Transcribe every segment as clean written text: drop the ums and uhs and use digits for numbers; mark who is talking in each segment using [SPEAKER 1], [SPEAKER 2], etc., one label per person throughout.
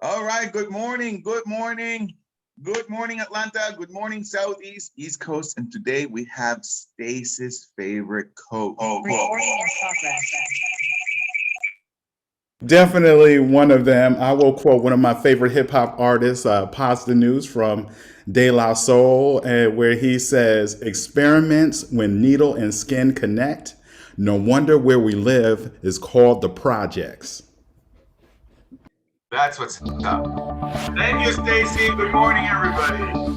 [SPEAKER 1] All right, good morning, good morning. Good morning, Atlanta. Good morning, Southeast, East Coast. And today we have Stacy's favorite quote.
[SPEAKER 2] Definitely one of them. I will quote one of my favorite hip hop artists, Positive News from De La Soul, where he says, "Experiments when needle and skin connect. No wonder where we live is called the projects."
[SPEAKER 1] That's what's up. Thank you, Stacy. Good morning, everybody.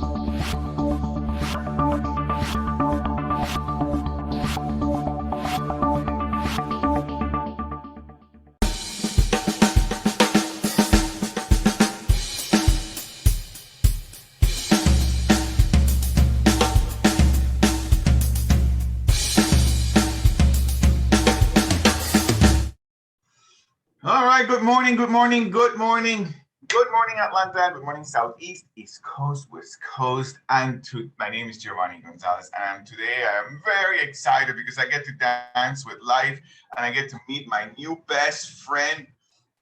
[SPEAKER 1] All right, good morning, good morning, good morning. Good morning, Atlanta. Good morning, Southeast, East Coast, West Coast. And my name is Giovanni Gonzalez. And today I'm very excited because I get to dance with life and I get to meet my new best friend,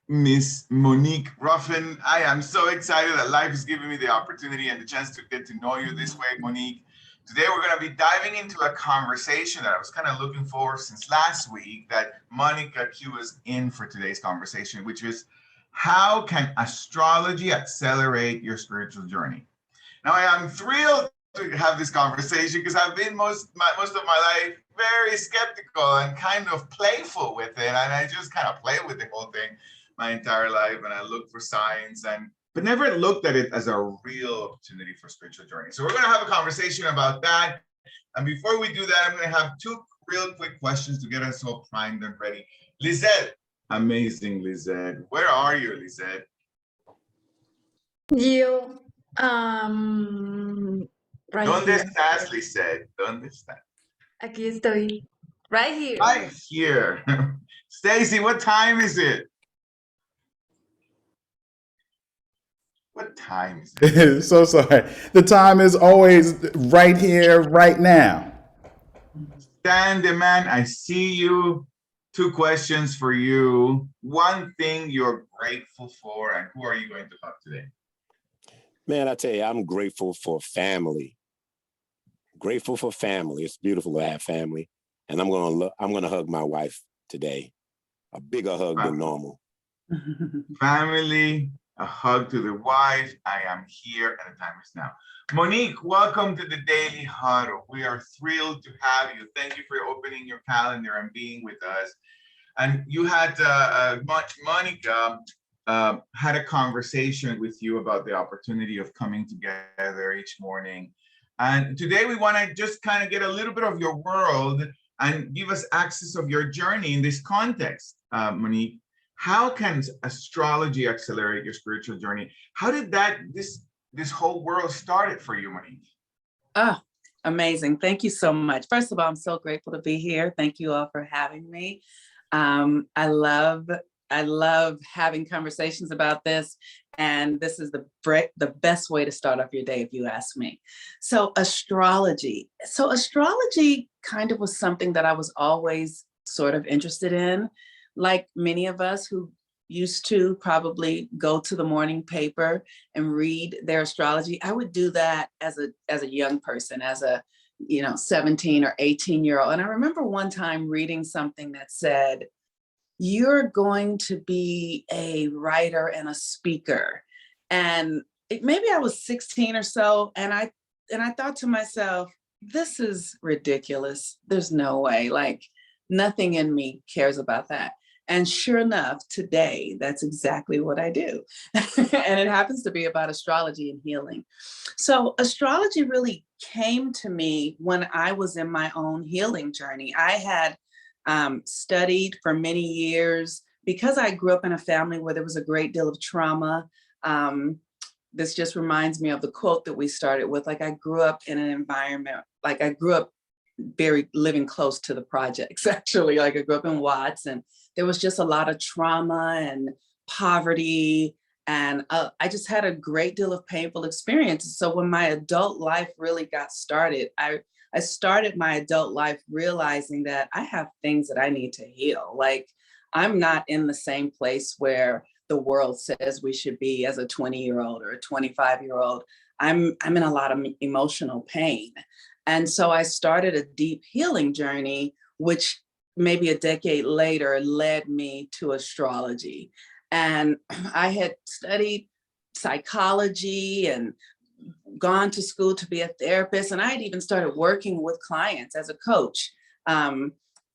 [SPEAKER 1] Miss Monique Ruffin. I am so excited that life is giving me the opportunity and the chance to get to know you this way, Monique. Today, we're going to be diving into a conversation that I was kind of looking for since last week that Monica Q was in for today's conversation, which is how can astrology accelerate your spiritual journey? Now, I am thrilled to have this conversation because I've been most of my life very skeptical and kind of playful with it. And I just kind of play with the whole thing my entire life. And I look for signs but never looked at it as a real opportunity for spiritual journey. So we're going to have a conversation about that. And before we do that, I'm going to have two real quick questions to get us all primed and ready. Lizette, amazing Lizette. Where are you, Lizette?
[SPEAKER 3] You, right
[SPEAKER 1] ¿Dónde
[SPEAKER 3] here.
[SPEAKER 1] estás, Lizette? ¿Dónde estás?
[SPEAKER 3] Aquí estoy. Right here.
[SPEAKER 1] Right here. Stacy, what time is it? What time is it?
[SPEAKER 2] So sorry. The time is always right here, right now.
[SPEAKER 1] Stan the man, I see you. Two questions for you. One thing you're grateful for, and who are you going to talk today?
[SPEAKER 4] Man, I tell you, I'm grateful for family. Grateful for family. It's beautiful to have family. And I'm gonna hug my wife today. A bigger hug than normal.
[SPEAKER 1] Family, a hug to the wife. I am here and the time is now. Monique, welcome to the Daily Huddle. We are thrilled to have you. Thank you for opening your calendar and being with us. And you had, Monica had a conversation with you about the opportunity of coming together each morning. And today we want to just kind of get a little bit of your world and give us access of your journey in this context, Monique. How can astrology accelerate your spiritual journey? How did this whole world started for you, Monique?
[SPEAKER 5] Oh, amazing. Thank you so much. First of all, I'm so grateful to be here. Thank you all for having me. I love having conversations about this. And this is the best way to start off your day, if you ask me. So astrology kind of was something that I was always sort of interested in. Like many of us who used to probably go to the morning paper and read their astrology, I would do that as a young person, as a 17 or 18-year-old. And I remember one time reading something that said, "You're going to be a writer and a speaker." And maybe I was 16 or so, and I thought to myself, this is ridiculous. There's no way, like nothing in me cares about that. And sure enough, today, that's exactly what I do. And it happens to be about astrology and healing. So astrology really came to me when I was in my own healing journey. I had studied for many years because I grew up in a family where there was a great deal of trauma. This just reminds me of the quote that we started with. Like, I grew up in an environment, like I grew up living close to the projects, actually. Like, I grew up in Watts, and there was just a lot of trauma and poverty. And I just had a great deal of painful experiences. So when my adult life really got started, I started my adult life realizing that I have things that I need to heal. Like, I'm not in the same place where the world says we should be as a 20-year-old or a 25-year-old. I'm in a lot of emotional pain. And so I started a deep healing journey, which maybe a decade later led me to astrology. And I had studied psychology and gone to school to be a therapist. And I had even started working with clients as a coach.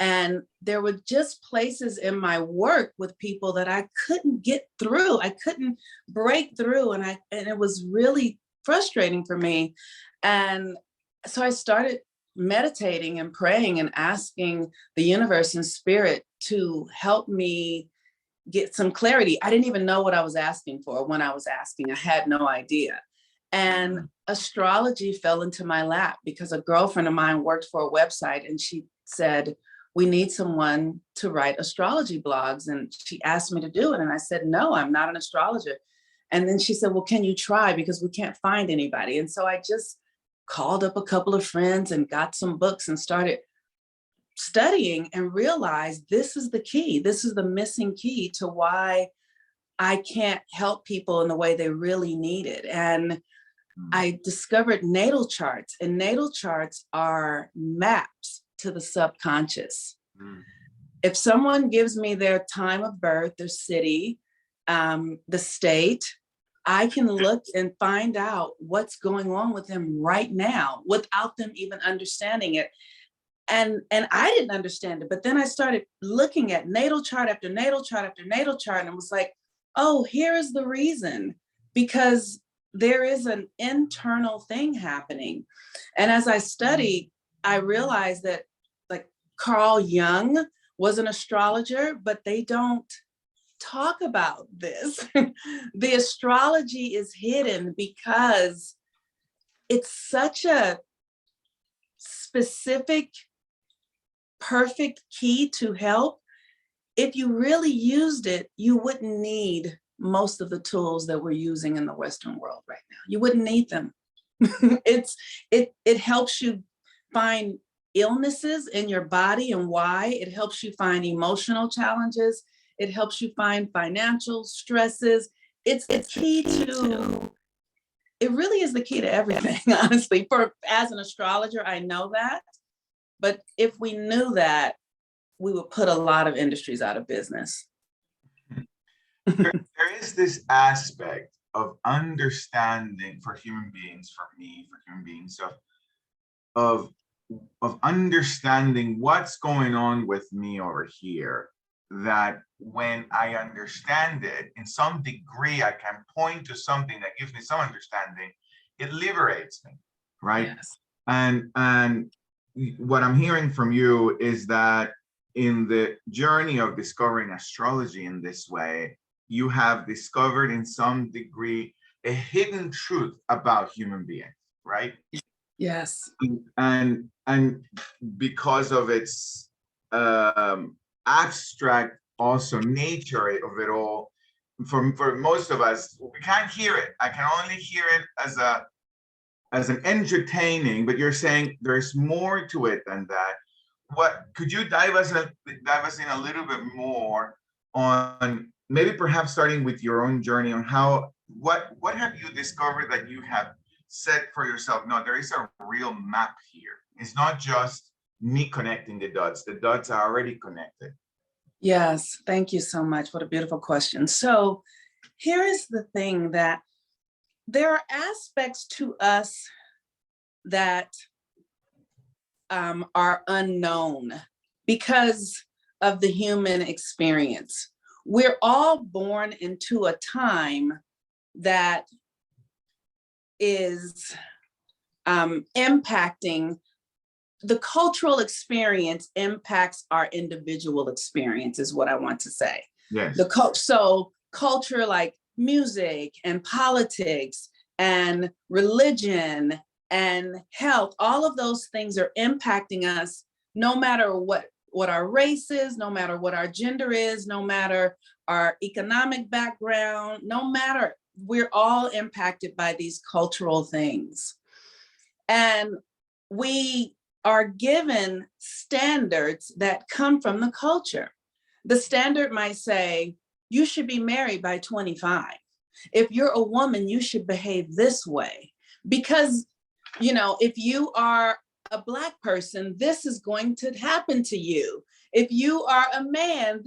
[SPEAKER 5] And there were just places in my work with people that I couldn't get through. I couldn't break through. And it was really frustrating for me. And so I started meditating and praying and asking the universe and spirit to help me get some clarity. I didn't even know what I was asking for when I was asking. I had no idea. And astrology fell into my lap because a girlfriend of mine worked for a website and she said, we need someone to write astrology blogs. And she asked me to do it. And I said, no, I'm not an astrologer. And then she said, well, can you try? Because we can't find anybody. And so I just called up a couple of friends and got some books and started studying and realized this is the key. This is the missing key to why I can't help people in the way they really need it. And I discovered natal charts, and natal charts are maps to the subconscious. If someone gives me their time of birth, their city, the state, I can look and find out what's going on with them right now without them even understanding it. And I didn't understand it, but then I started looking at natal chart after natal chart after natal chart and was like, oh, here is the reason, because there is an internal thing happening. And as I studied, I realized that like Carl Jung was an astrologer, but they don't talk about this. The astrology is hidden because it's such a specific, perfect key to help. If you really used it, you wouldn't need most of the tools that we're using in the Western world right now. You wouldn't need them. It helps you find illnesses in your body and why. It helps you find emotional challenges. It helps you find financial stresses. It's the key to, it really is the key to everything, honestly. As an astrologer, I know that. But if we knew that, we would put a lot of industries out of business.
[SPEAKER 1] There is this aspect of understanding for human beings, for me, for human beings, of understanding what's going on with me over here, that when I understand it in some degree, I can point to something that gives me some understanding, it liberates me, right?
[SPEAKER 5] Yes.
[SPEAKER 1] And what I'm hearing from you is that in the journey of discovering astrology in this way, you have discovered in some degree a hidden truth about human beings, right?
[SPEAKER 5] Yes.
[SPEAKER 1] And because of its abstract also nature of it all, for most of us, we can't hear it. I can only hear it as an entertaining, but you're saying there's more to it than that. What could you dive us in a little bit more on, maybe perhaps starting with your own journey on how, what have you discovered that you have set for yourself? No, there is a real map here. It's not just me connecting the dots are already connected.
[SPEAKER 5] Yes, thank you so much. What a beautiful question. So here is the thing, that there are aspects to us that are unknown because of the human experience. We're all born into a time that is impacting, the cultural experience impacts our individual experience, is what I want to say.
[SPEAKER 1] Yes.
[SPEAKER 5] So culture like music and politics and religion and health, all of those things are impacting us, no matter what our race is, no matter what our gender is, no matter our economic background, no matter, we're all impacted by these cultural things. And we are given standards that come from the culture. The standard might say, you should be married by 25. If you're a woman, you should behave this way. Because, if you are a Black person, this is going to happen to you. If you are a man,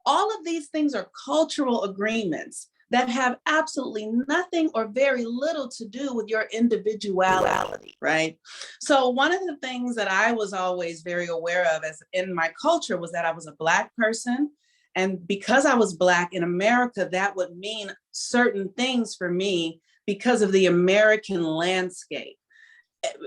[SPEAKER 5] all of these things are cultural agreements that have absolutely nothing or very little to do with your individuality, right? So one of the things that I was always very aware of as in my culture was that I was a Black person. And because I was Black in America, that would mean certain things for me because of the American landscape.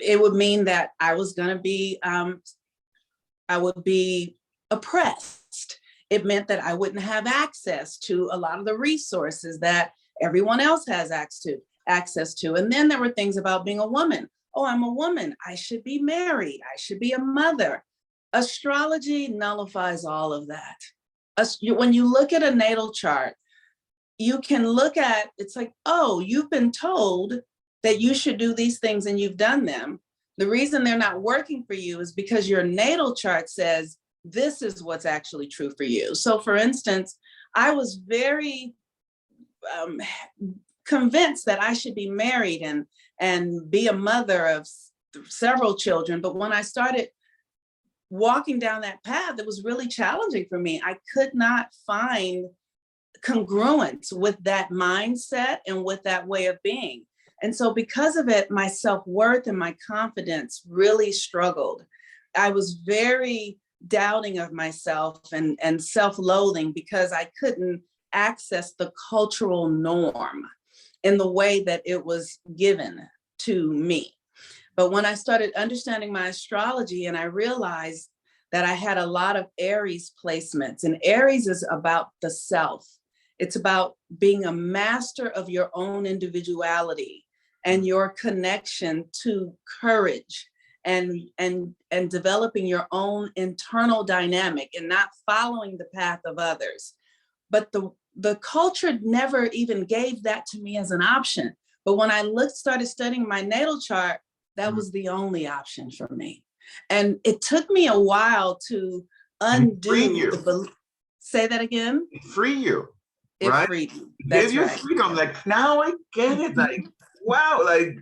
[SPEAKER 5] It would mean that I was going to be, I would be oppressed. It meant that I wouldn't have access to a lot of the resources that everyone else has access to. And then there were things about being a woman. Oh, I'm a woman. I should be married. I should be a mother. Astrology nullifies all of that. When you look at a natal chart, you can look at, it's like, oh, you've been told that you should do these things and you've done them. The reason they're not working for you is because your natal chart says, this is what's actually true for you. So for instance, I was very convinced that I should be married and be a mother of several children. But when I started walking down that path, it was really challenging for me. I could not find congruence with that mindset and with that way of being. And so because of it, my self-worth and my confidence really struggled. I was very doubting of myself and self-loathing because I couldn't access the cultural norm in the way that it was given to me. But when I started understanding my astrology and I realized that I had a lot of Aries placements, and Aries is about the self. It's about being a master of your own individuality and your connection to courage and developing your own internal dynamic and not following the path of others. But the culture never even gave that to me as an option. But when I started studying my natal chart, that was the only option for me. And it took me a while to undo say that again?
[SPEAKER 1] It free you,
[SPEAKER 5] it
[SPEAKER 1] right?
[SPEAKER 5] freed me. That's
[SPEAKER 1] Give you
[SPEAKER 5] right.
[SPEAKER 1] freedom. Like, now I get it. Like, wow, like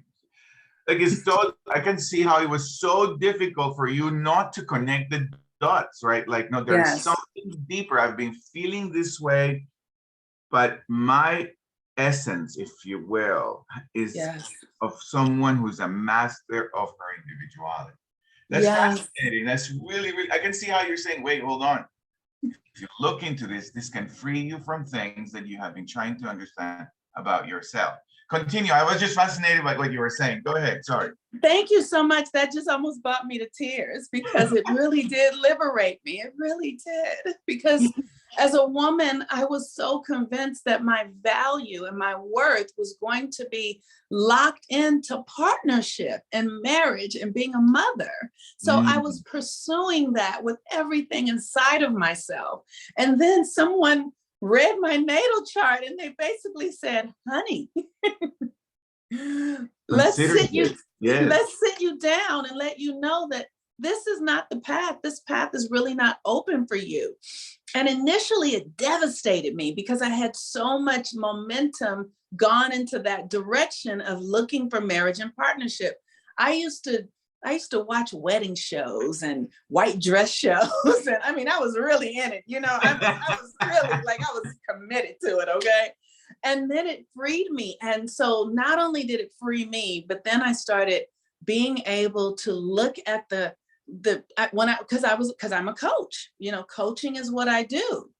[SPEAKER 1] it's so, I can see how it was so difficult for you not to connect the dots, right? Like, no, there's
[SPEAKER 5] Yes.
[SPEAKER 1] something deeper. I've been feeling this way, but my essence, if you will, is
[SPEAKER 5] Yes.
[SPEAKER 1] of someone who's a master of her individuality. That's
[SPEAKER 5] Yes.
[SPEAKER 1] fascinating. That's really, really, I can see how you're saying, wait, hold on. If you look into this, this can free you from things that you have been trying to understand about yourself. Continue. I was just fascinated by what you were saying. Go ahead. Sorry.
[SPEAKER 5] Thank you so much. That just almost brought me to tears because it really did liberate me. It really did. Because as a woman, I was so convinced that my value and my worth was going to be locked into partnership and marriage and being a mother. So I was pursuing that with everything inside of myself. And then someone read my natal chart and they basically said, honey, let's sit you down and let you know that this is not the path. This path is really not open for you. And initially it devastated me because I had so much momentum gone into that direction of looking for marriage and partnership. I used to watch wedding shows and white dress shows. And I mean, I was really in it, you know, I was really like, I was committed to it, okay? And then it freed me. And so not only did it free me, but then I started being able to look at because I'm a coach, you know, coaching is what I do.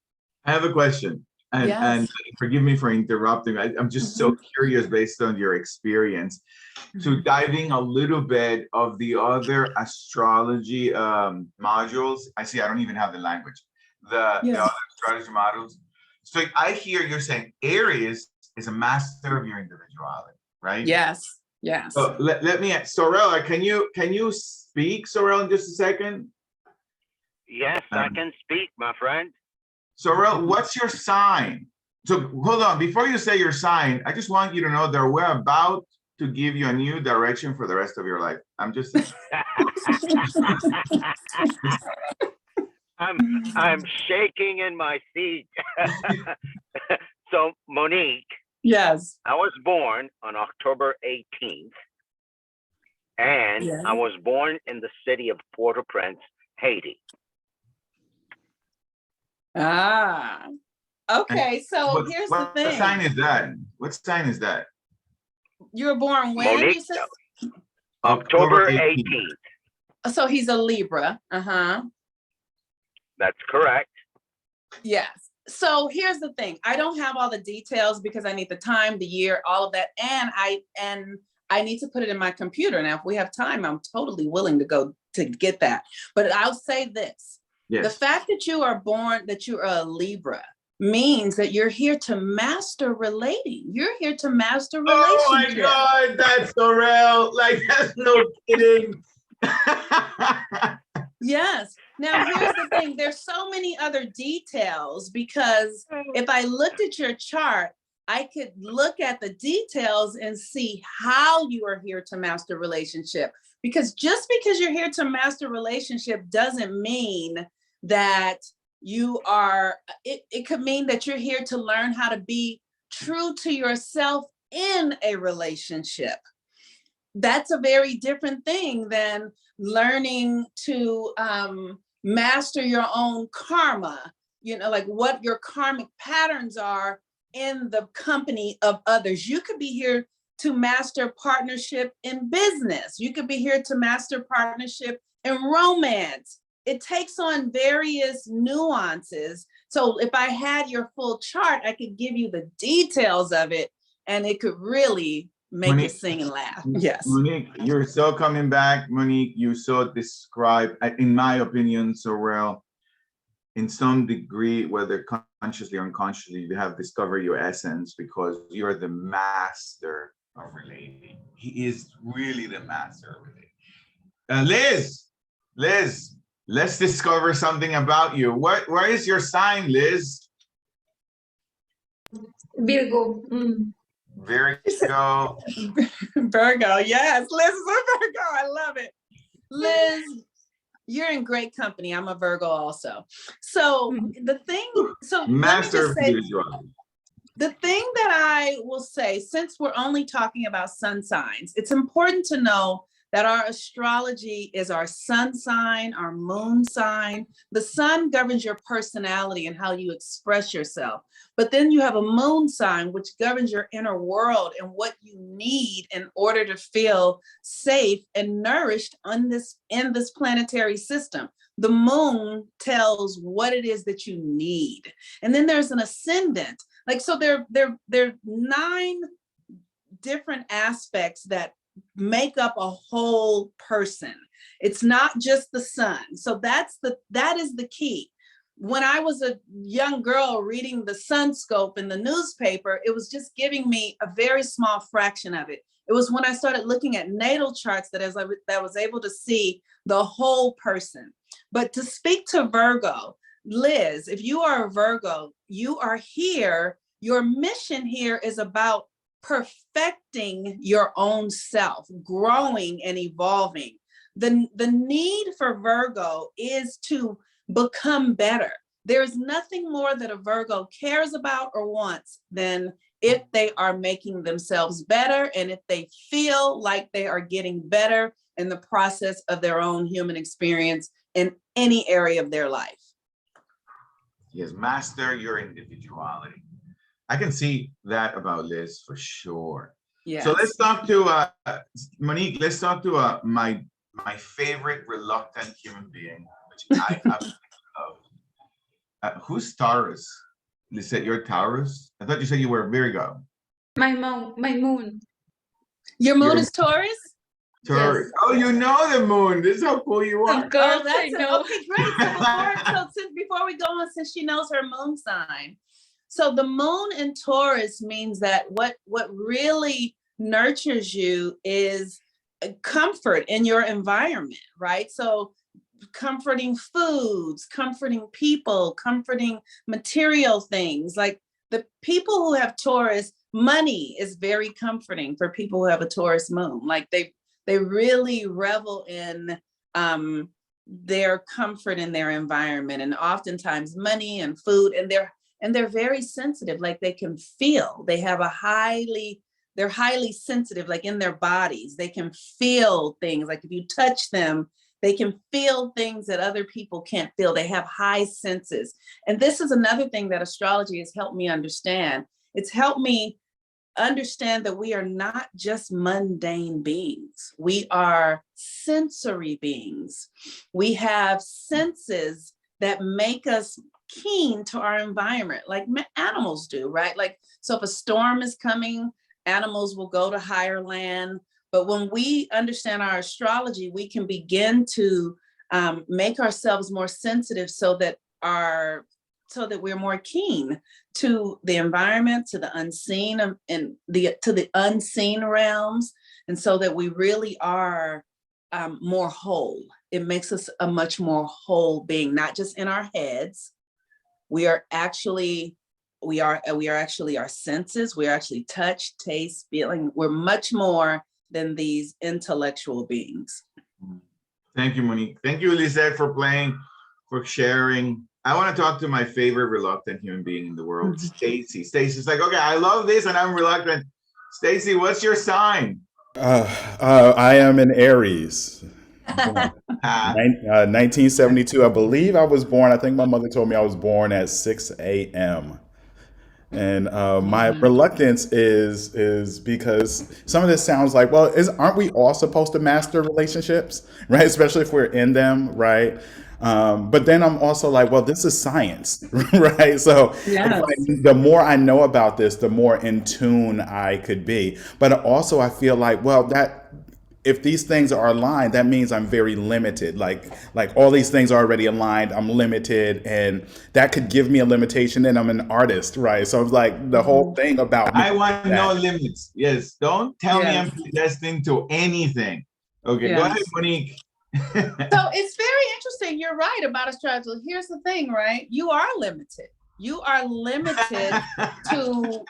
[SPEAKER 1] I have a question. And forgive me for interrupting. I'm just so curious based on your experience to diving a little bit of the other astrology modules. I see, I don't even have the language. The other astrology modules. So I hear you're saying Aries is a master of your individuality, right?
[SPEAKER 5] Yes, yes.
[SPEAKER 1] So let me ask, Sorella, can you speak, Sorella, in just a second?
[SPEAKER 6] Yes, I can speak, my friend.
[SPEAKER 1] Sorel, what's your sign? So hold on, before you say your sign, I just want you to know that we're about to give you a new direction for the rest of your life. I'm just
[SPEAKER 6] I'm shaking in my seat. So Monique,
[SPEAKER 5] Yes.
[SPEAKER 6] I was born on October 18th, and
[SPEAKER 5] Yeah.
[SPEAKER 6] I was born in the city of Port-au-Prince, Haiti.
[SPEAKER 5] Ah. Okay, so here's the
[SPEAKER 1] What
[SPEAKER 5] thing.
[SPEAKER 1] sign is that? What sign is that?
[SPEAKER 5] You were born when?
[SPEAKER 6] Monique,
[SPEAKER 5] You said?
[SPEAKER 6] October 18th.
[SPEAKER 5] So he's a Libra. Uh-huh.
[SPEAKER 6] That's correct.
[SPEAKER 5] Yes. So here's the thing. I don't have all the details because I need the time, the year, all of that. And I need to put it in my computer. Now, if we have time, I'm totally willing to go to get that. But I'll say this.
[SPEAKER 1] Yes.
[SPEAKER 5] The fact that you are born, that you are a Libra, means that you're here to master relating. You're here to master relationships.
[SPEAKER 1] Oh my God, that's so real. Like, that's no kidding.
[SPEAKER 5] Yes. Now, here's the thing. There's so many other details because if I looked at your chart, I could look at the details and see how you are here to master relationship. Because just because you're here to master relationship doesn't mean that you are, it could mean that you're here to learn how to be true to yourself in a relationship. That's a very different thing than learning to master your own karma, like what your karmic patterns are in the company of others. You could be here to master partnership in business. You could be here to master partnership in romance. It takes on various nuances. So if I had your full chart, I could give you the details of it and it could really make
[SPEAKER 1] Monique,
[SPEAKER 5] you sing and laugh. Yes.
[SPEAKER 1] Monique, you're so coming back. Monique, you so describe, in my opinion, so well, in some degree, whether consciously or unconsciously, you have discovered your essence because you're the master of relating. He is really the master of relating. Liz, let's discover something about you. Where is your sign, Liz?
[SPEAKER 3] Virgo.
[SPEAKER 1] Virgo.
[SPEAKER 5] Virgo, yes. Liz is a Virgo. I love it. Liz, you're in great company. I'm a Virgo also. So the thing,
[SPEAKER 1] Master
[SPEAKER 5] let me just say, the thing that I will say, since we're only talking about sun signs, it's important to know that our astrology is our sun sign, our moon sign. The sun governs your personality and how you express yourself. But then you have a moon sign, which governs your inner world and what you need in order to feel safe and nourished in this planetary system. The moon tells what it is that you need. And then there's an ascendant. Like, so there are 9 different aspects that make up a whole person. It's not just the sun. So that is the key. When I was a young girl reading the sun scope in the newspaper, it was just giving me a very small fraction of it. It was when I started looking at natal charts that I was able to see the whole person. But to speak to Virgo, Liz, if you are a Virgo, you are here. Your mission here is about perfecting your own self, growing and evolving. The need for Virgo is to become better. There's nothing more that a Virgo cares about or wants than if they are making themselves better and if they feel like they are getting better in the process of their own human experience in any area of their life.
[SPEAKER 1] Yes, master your individuality. I can see that about Liz for sure.
[SPEAKER 5] Yes.
[SPEAKER 1] So let's talk to Monique. Let's talk to my favorite reluctant human being, which I absolutely love. Who's Taurus? You said you're Taurus? I thought you said you were Virgo.
[SPEAKER 3] My moon.
[SPEAKER 5] Your moon is Taurus?
[SPEAKER 1] Taurus.
[SPEAKER 3] Yes.
[SPEAKER 1] Oh, you know the moon. This is how cool you are.
[SPEAKER 3] Of course,
[SPEAKER 5] That's
[SPEAKER 3] I know.
[SPEAKER 5] okay, great. Before we go on, since she knows her moon sign. So the moon in Taurus means that what really nurtures you is comfort in your environment, right? So comforting foods, comforting people, comforting material things. Like the people who have Taurus, money is very comforting for people who have a Taurus moon. Like they really revel in their comfort in their environment, and oftentimes money and food, and they're very sensitive. Like they can feel, they have they're highly sensitive, like in their bodies. They can feel things. Like if you touch them, they can feel things that other people can't feel. They have high senses. And this is another thing that astrology has helped me understand. It's helped me understand that we are not just mundane beings. We are sensory beings. We have senses that make us keen to our environment, like animals do, right? Like, so if a storm is coming, animals will go to higher land. But when we understand our astrology, we can begin to make ourselves more sensitive so that we're more keen to the environment, to the unseen, and to the unseen realms, and so that we really are more whole. It makes us a much more whole being, not just in our heads. We are actually our senses. We are actually touch, taste, feeling. We're much more than these intellectual beings.
[SPEAKER 1] Thank you, Monique. Thank you, Lisette, for playing, for sharing. I want to talk to my favorite reluctant human being in the world, Stacy. Stacy's like, okay, I love this and I'm reluctant. Stacy, what's your sign?
[SPEAKER 2] I am an Aries. 1972, I believe I was born. I think my mother told me I was born at 6 a.m. And my reluctance is because some of this sounds like, well, aren't we all supposed to master relationships, right? Especially if we're in them, right? But then I'm also like, well, this is science, right? So
[SPEAKER 5] Yes.
[SPEAKER 2] the more I know about this, the more in tune I could be. But also I feel like, well, that if these things are aligned, that means I'm very limited. Like all these things are already aligned. I'm limited, and that could give me a limitation. And I'm an artist, right? So it's like the whole thing about me
[SPEAKER 1] I want no limits. Yes, don't tell me I'm predestined to anything. Okay, go ahead, Monique.
[SPEAKER 5] So it's very interesting. You're right about astrology. Here's the thing, right? You are limited. You are limited to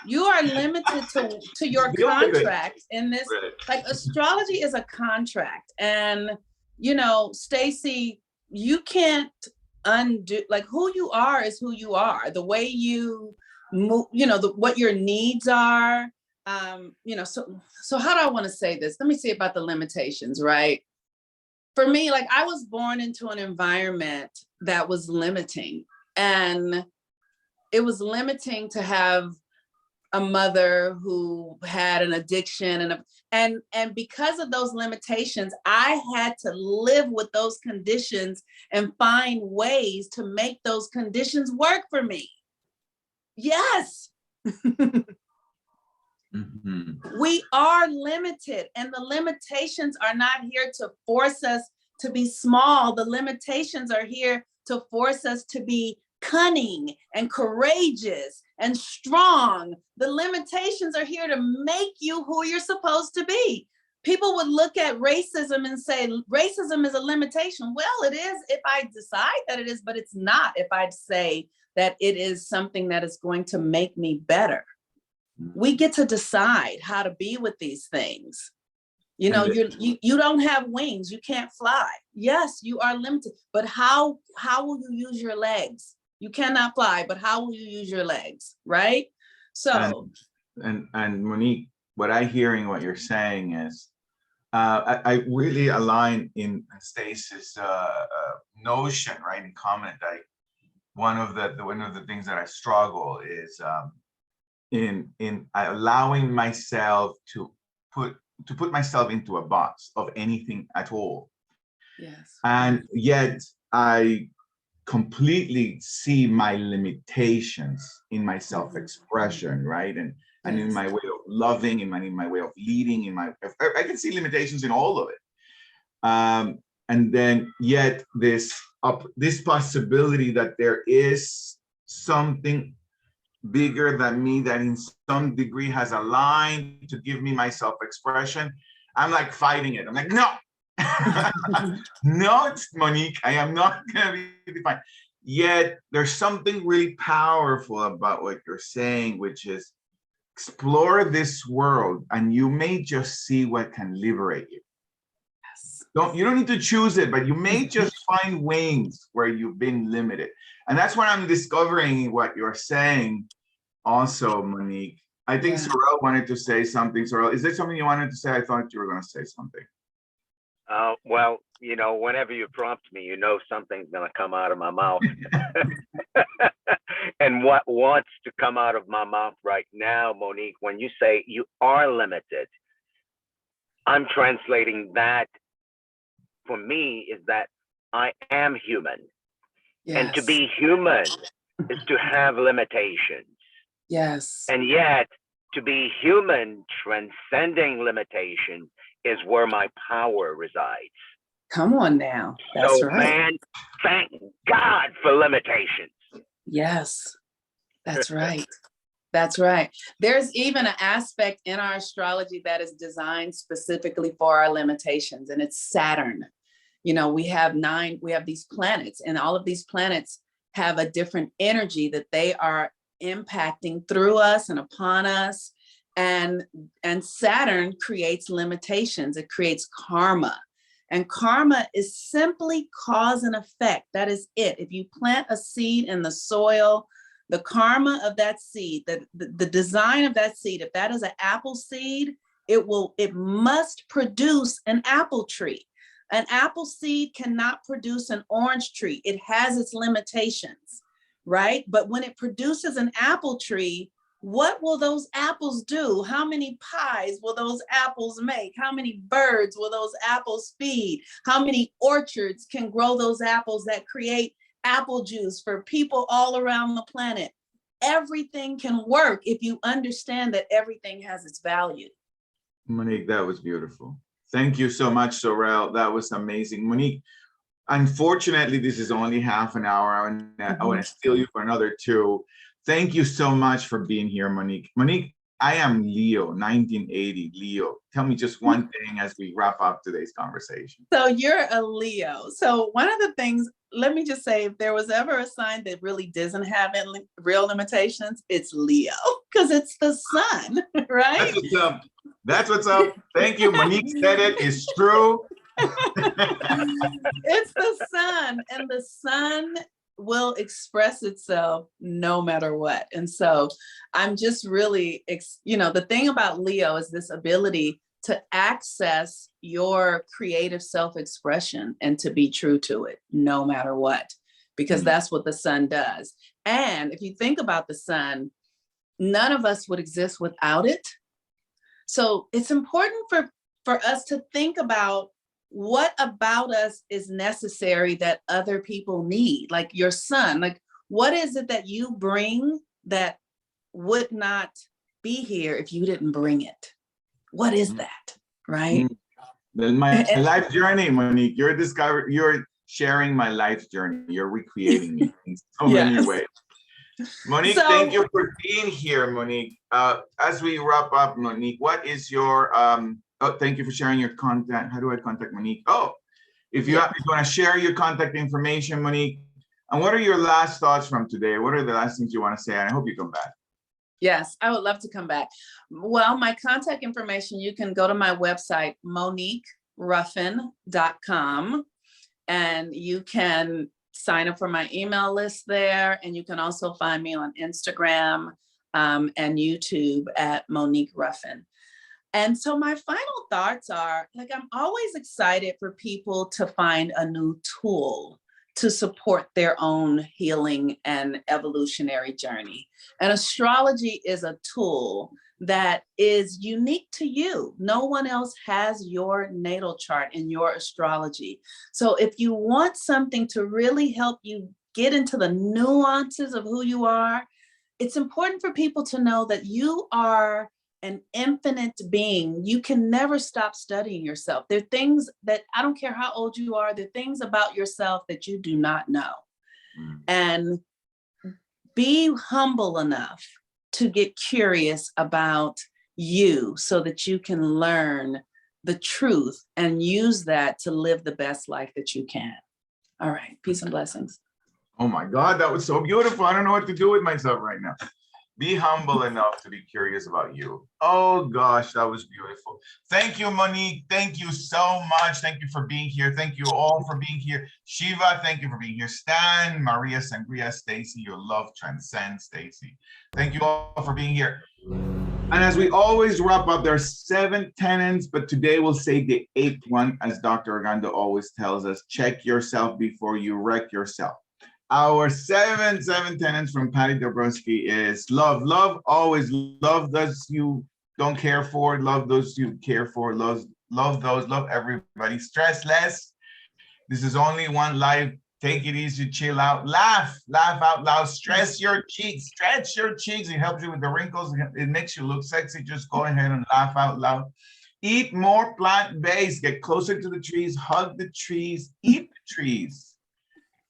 [SPEAKER 5] your contract in this. Like astrology is a contract, and Stacy, you can't undo. Like who you are is who you are. The way you move, what your needs are. So how do I want to say this? Let me see about the limitations, right? For me, like I was born into an environment that was limiting, and it was limiting to have a mother who had an addiction, and because of those limitations, I had to live with those conditions and find ways to make those conditions work for me. Yes. We are limited, and the limitations are not here to force us to be small. The limitations are here to force us to be cunning and courageous and strong. The limitations are here to make you who you're supposed to be. People would look at racism and say, racism is a limitation. Well, it is if I decide that it is, but it's not if I say that it is something that is going to make me better. We get to decide how to be with these things. You don't have wings, you can't fly. Yes, you are limited, but how will you use your legs? You cannot fly, but how will you use your legs, right? So,
[SPEAKER 1] and Monique, what I hearing what you're saying is, I really align in Stacey's notion, right? In comment, one of the things that I struggle is in allowing myself to put myself into a box of anything at all.
[SPEAKER 5] Yes.
[SPEAKER 1] And yet I completely see my limitations in my self-expression, right? And in my way of loving, in my way of leading, I can see limitations in all of it. And then yet this possibility that there is something bigger than me that in some degree has aligned to give me my self-expression. I'm like fighting it. I'm like, no, no, it's Monique. I am not gonna be defined. Yet there's something really powerful about what you're saying, which is explore this world and you may just see what can liberate you.
[SPEAKER 5] Yes.
[SPEAKER 1] You don't need to choose it, but you may just find wings where you've been limited. And that's when I'm discovering what you're saying also, Monique. I think Sorrel wanted to say something. Sorrel, is there something you wanted to say? I thought you were going to say something.
[SPEAKER 6] Well, you know, whenever you prompt me, you know something's going to come out of my mouth. And what wants to come out of my mouth right now, Monique, when you say you are limited, I'm translating that for me is that I am human. Yes. And to be human is to have limitations.
[SPEAKER 5] Yes.
[SPEAKER 6] And yet, to be human, transcending limitation is where my power resides.
[SPEAKER 5] Come on now. That's right.
[SPEAKER 6] Man, thank God for limitations.
[SPEAKER 5] Yes, that's right. That's right. There's even an aspect in our astrology that is designed specifically for our limitations, and it's Saturn. You know, we have these planets, and all of these planets have a different energy that they are impacting through us and upon us. And Saturn creates limitations. It creates karma. And karma is simply cause and effect. That is it. If you plant a seed in the soil, the karma of that seed, the design of that seed, if that is an apple seed, it must produce an apple tree. An apple seed cannot produce an orange tree. It has its limitations, right? But when it produces an apple tree, what will those apples do? How many pies will those apples make? How many birds will those apples feed? How many orchards can grow those apples that create apple juice for people all around the planet? Everything can work if you understand that everything has its value.
[SPEAKER 1] Monique, that was beautiful. Thank you so much, Sorrel. That was amazing. Monique, unfortunately, this is only half an hour. I want to steal you for another 2. Thank you so much for being here, Monique. Monique, I am Leo, 1980 Leo. Tell me just one thing as we wrap up today's conversation.
[SPEAKER 5] So you're a Leo. So one of the things, let me just say, if there was ever a sign that really doesn't have any real limitations, it's Leo, because it's the sun, right?
[SPEAKER 1] That's what's up. That's what's up. Thank you. Monique said it. It's true.
[SPEAKER 5] It's the sun, and the sun will express itself no matter what. And so I'm just really, the thing about Leo is this ability to access your creative self-expression and to be true to it no matter what, because that's what the sun does. And if you think about the sun, none of us would exist without it. So it's important for us to think about what about us is necessary that other people need, like your son. Like, what is it that you bring that would not be here if you didn't bring it? What is that, right?
[SPEAKER 1] My life journey, Monique. You're sharing my life journey. You're recreating me in so many ways. Monique, thank you for being here, Monique. As we wrap up, Monique, what is your thank you for sharing your contact. How do I contact Monique? Oh, if you want to share your contact information, Monique, and what are your last thoughts from today? What are the last things you want to say? And I hope you come back.
[SPEAKER 5] Yes, I would love to come back. Well, my contact information, you can go to my website, MoniqueRuffin.com, and you can sign up for my email list there. And you can also find me on Instagram and YouTube at Monique Ruffin. And so my final thoughts are, like, I'm always excited for people to find a new tool to support their own healing and evolutionary journey. And astrology is a tool that is unique to you. No one else has your natal chart in your astrology. So if you want something to really help you get into the nuances of who you are, it's important for people to know that you are an infinite being. You can never stop studying yourself. There are things that, I don't care how old you are, there are things about yourself that you do not know. And be humble enough to get curious about you so that you can learn the truth and use that to live the best life that you can. All right. Peace and blessings.
[SPEAKER 1] Oh my God, that was so beautiful. I don't know what to do with myself right now. Be humble enough to be curious about you. Oh gosh, that was beautiful. Thank you, Monique. Thank you so much. Thank you for being here. Thank you all for being here. Shiva, thank you for being here. Stan, Maria, Sangria, Stacy, your love transcends, Stacy. Thank you all for being here. And as we always wrap up, there are 7 tenets, but today we'll say the 8th one, as Dr. Argando always tells us, check yourself before you wreck yourself. Our seven tenets from Patty Dabrowski is love. Love, always love those you don't care for, love those you care for, love everybody. Stress less. This is only one life. Take it easy, chill out, laugh out loud, stress your cheeks, stretch your cheeks. It helps you with the wrinkles. It makes you look sexy. Just go ahead and laugh out loud. Eat more plant-based, get closer to the trees, hug the trees, eat the trees.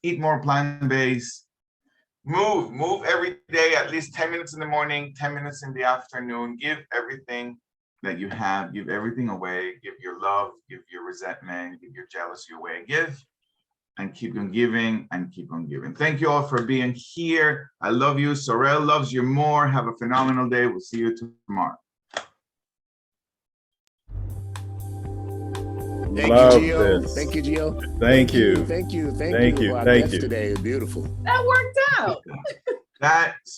[SPEAKER 1] Eat more plant-based, move every day, at least 10 minutes in the morning, 10 minutes in the afternoon. Give everything that you have, give everything away, give your love, give your resentment, give your jealousy away, give and keep on giving and keep on giving. Thank you all for being here. I love you. Sorel loves you more. Have a phenomenal day. We'll see you tomorrow.
[SPEAKER 4] Thank
[SPEAKER 2] Love
[SPEAKER 4] you, Gio.
[SPEAKER 2] this.
[SPEAKER 4] Thank you, Gio.
[SPEAKER 2] Thank you.
[SPEAKER 4] Thank you.
[SPEAKER 2] Thank you.
[SPEAKER 4] For our
[SPEAKER 2] Thank
[SPEAKER 4] guest
[SPEAKER 2] you.
[SPEAKER 4] today. It's beautiful.
[SPEAKER 5] That worked out.
[SPEAKER 1] That so